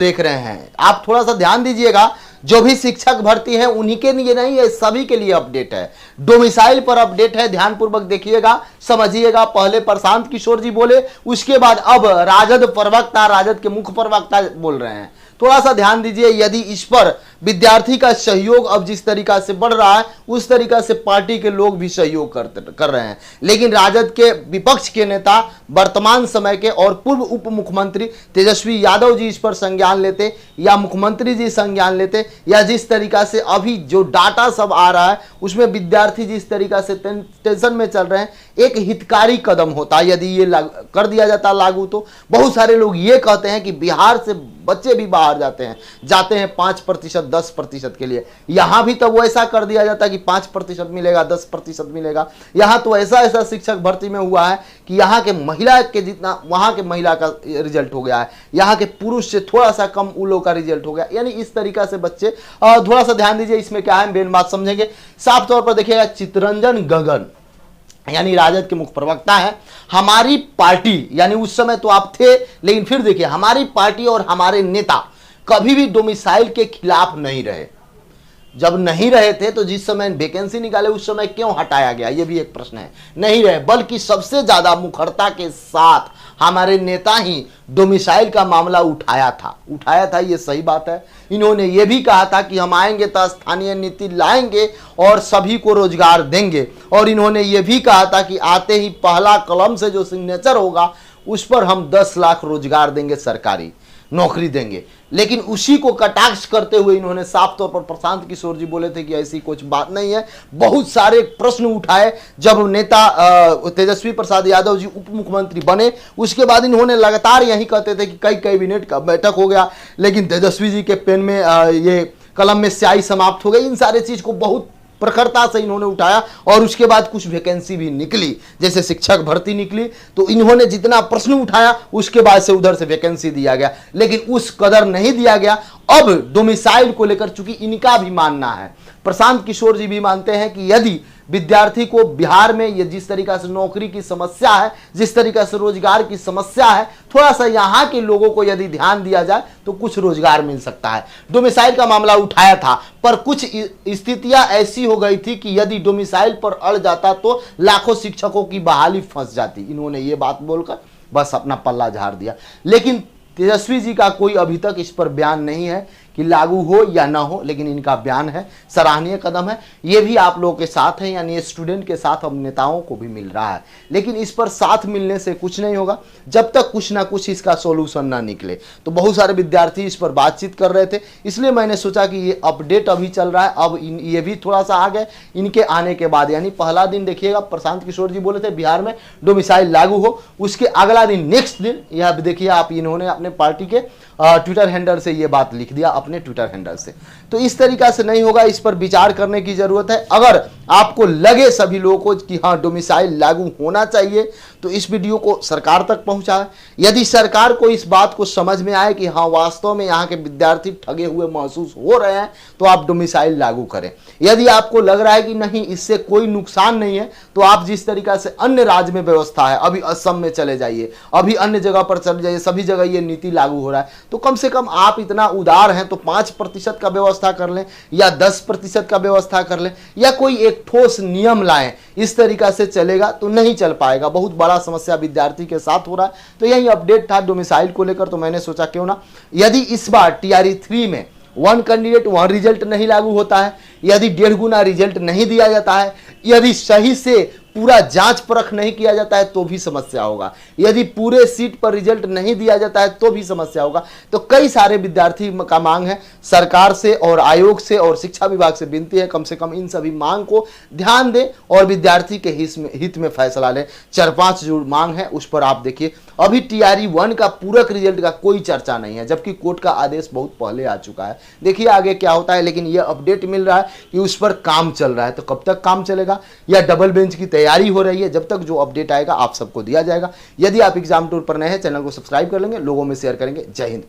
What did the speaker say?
देख रहे हैं। आप थोड़ा सा ध्यान दीजिएगा, जो भी शिक्षक भर्ती है उन्हीं के लिए नहीं है, सभी के लिए अपडेट है। डोमिसाइल पर अपडेट है, ध्यानपूर्वक देखिएगा, समझिएगा। पहले प्रशांत किशोर जी बोले, उसके बाद अब राजद प्रवक्ता, राजद के मुख्य प्रवक्ता बोल रहे हैं। थोड़ा सा ध्यान दीजिए। यदि इस पर विद्यार्थी का सहयोग अब जिस तरीका से बढ़ रहा है, उस तरीका से पार्टी के लोग भी सहयोग कर रहे हैं। लेकिन राजद के विपक्ष के नेता, वर्तमान समय के और पूर्व उप मुख्यमंत्री तेजस्वी यादव जी इस पर संज्ञान लेते, या मुख्यमंत्री जी संज्ञान लेते, या जिस तरीका से अभी जो डाटा सब आ रहा है उसमें विद्यार्थी जिस तरीका से टेंशन में चल रहे हैं, एक हितकारी कदम होता। यदि ये कर दिया जाता लागू, तो बहुत सारे लोग ये कहते हैं कि बिहार से बच्चे भी बाहर जाते हैं 5%, 10% के लिए। यहां भी तो वैसा कर दिया जाता कि 5% मिलेगा, 10% मिलेगा। यहां तो ऐसा शिक्षक भर्ती में हुआ है कि यहां के महिला के जितना वहां के महिला का रिजल्ट हो गया है, यहां के पुरुष से थोड़ा सा कम उन लोगों का रिजल्ट हो गया। यानी इस तरीका से बच्चे, थोड़ा सा ध्यान दीजिए, इसमें क्या है मेन बात समझेंगे। साफ तौर पर देखिएगा, चितरंजन गगन यानी राजद के मुख्य प्रवक्ता है, हमारी पार्टी, यानी उस समय तो आप थे, लेकिन फिर देखिए हमारी पार्टी और हमारे नेता कभी भी डोमिसाइल के खिलाफ नहीं रहे। जब नहीं रहे थे तो जिस समय वैकेंसी निकाले उस समय क्यों हटाया गया, यह भी एक प्रश्न है। नहीं रहे, बल्कि सबसे ज्यादा मुखरता के साथ हमारे नेता ही डोमिसाइल का मामला उठाया था। ये सही बात है। इन्होंने ये भी कहा था कि हम आएंगे तो स्थानीय नीति लाएंगे और सभी को रोजगार देंगे। और इन्होंने ये भी कहा था कि आते ही पहला कलम से जो सिग्नेचर होगा उस पर हम 10 लाख रोजगार देंगे, सरकारी नौकरी देंगे। लेकिन उसी को कटाक्ष करते हुए इन्होंने साफ तौर पर प्रशांत किशोर जी बोले थे कि ऐसी कुछ बात नहीं है। बहुत सारे प्रश्न उठाए जब नेता तेजस्वी प्रसाद यादव जी उप मुख्यमंत्री बने, उसके बाद इन्होंने लगातार यही कहते थे कि कई कैबिनेट का बैठक हो गया, लेकिन तेजस्वी जी के पेन में ये कलम में स्याही समाप्त हो गई। इन सारे चीज को बहुत प्रखरता से इन्होंने उठाया और उसके बाद कुछ वैकेंसी भी निकली, जैसे शिक्षक भर्ती निकली, तो इन्होंने जितना प्रश्न उठाया उसके बाद से उधर से वैकेंसी दिया गया, लेकिन उस कदर नहीं दिया गया। अब डोमिसाइल को लेकर चूंकि इनका भी मानना है, प्रशांत किशोर जी भी मानते हैं कि यदि विद्यार्थी को बिहार में ये जिस तरीका से नौकरी की समस्या है, जिस तरीका से रोजगार की समस्या है, थोड़ा सा यहाँ के लोगों को यदि ध्यान दिया जाए तो कुछ रोजगार मिल सकता है। डोमिसाइल का मामला उठाया था, पर कुछ स्थितियां ऐसी हो गई थी कि यदि डोमिसाइल पर अड़ जाता तो लाखों शिक्षकों की बहाली फंस जाती। इन्होंने ये बात बोलकर बस अपना पल्ला झाड़ दिया। लेकिन तेजस्वी जी का कोई अभी तक इस पर बयान नहीं है कि लागू हो या ना हो, लेकिन इनका बयान है, सराहनीय कदम है। ये भी आप लोगों के साथ है, यानी स्टूडेंट के साथ हम नेताओं को भी मिल रहा है। लेकिन इस पर साथ मिलने से कुछ नहीं होगा जब तक कुछ ना कुछ इसका सॉल्यूशन ना निकले। तो बहुत सारे विद्यार्थी इस पर बातचीत कर रहे थे, इसलिए मैंने सोचा कि ये अपडेट अभी चल रहा है। अब ये भी थोड़ा सा आ गए इनके आने के बाद, यानी पहला दिन देखिएगा प्रशांत किशोर जी बोले थे बिहार में डोमिसाइल लागू हो, उसके अगला दिन नेक्स्ट दिन यह देखिए आप, इन्होंने अपने पार्टी के ट्विटर हैंडल से ये बात लिख दिया, अपने ट्विटर हैंडल से। तो इस तरीका से नहीं होगा, इस पर विचार करने की जरूरत है। अगर आपको लगे सभी लोगों को कि हाँ डोमिसाइल लागू होना चाहिए, तो इस वीडियो को सरकार तक पहुंचाएं। यदि सरकार को इस बात को समझ में आए कि हाँ वास्तव में यहाँ के विद्यार्थी ठगे हुए महसूस हो रहे हैं, तो आप डोमिसाइल लागू करें। यदि आपको लग रहा है कि नहीं इससे कोई नुकसान नहीं है, तो आप जिस तरीका से अन्य राज्य में व्यवस्था है, अभी असम में चले जाइए, अभी अन्य जगह पर चले जाइए, सभी जगह ये नीति लागू हो रहा है। तो कम से कम आप इतना उदार हैं तो 5% का व्यवस्था कर लें, या 10% का व्यवस्था कर लें, या कोई एक ठोस नियम लाएं। इस तरीका से चलेगा तो नहीं चल पाएगा। बहुत बड़ा समस्या विद्यार्थी के साथ हो रहा है। तो यही अपडेट था डोमिसाइल को लेकर। तो मैंने सोचा क्यों ना, यदि इस बार TRE 3 में 1 कैंडिडेट 1 रिजल्ट नहीं लागू होता है, यदि 1.5 गुना रिजल्ट नहीं दिया जाता है, यदि सही से पूरा जांच परख नहीं किया जाता है तो भी समस्या होगा, यदि पूरे सीट पर रिजल्ट नहीं दिया जाता है तो भी समस्या होगा। तो कई सारे विद्यार्थी का मांग है, सरकार से और आयोग से और शिक्षा विभाग से विनती है कम से कम इन सभी मांग को ध्यान दें और विद्यार्थी के हित में फैसला लें। 4-5 जो मांग है उस पर आप देखिए, अभी TRE 1 का पूरक रिजल्ट का कोई चर्चा नहीं है, जबकि कोर्ट का आदेश बहुत पहले आ चुका है। देखिए आगे क्या होता है, लेकिन यह अपडेट मिल रहा है कि उस पर काम चल रहा है। तो कब तक काम चलेगा या डबल बेंच की तैयारी हो रही है, जब तक जो अपडेट आएगा आप सबको दिया जाएगा। यदि आप एग्जाम टूर पर नए हैं, चैनल को सब्सक्राइब कर लेंगे, लोगों में शेयर करेंगे। जय हिंद।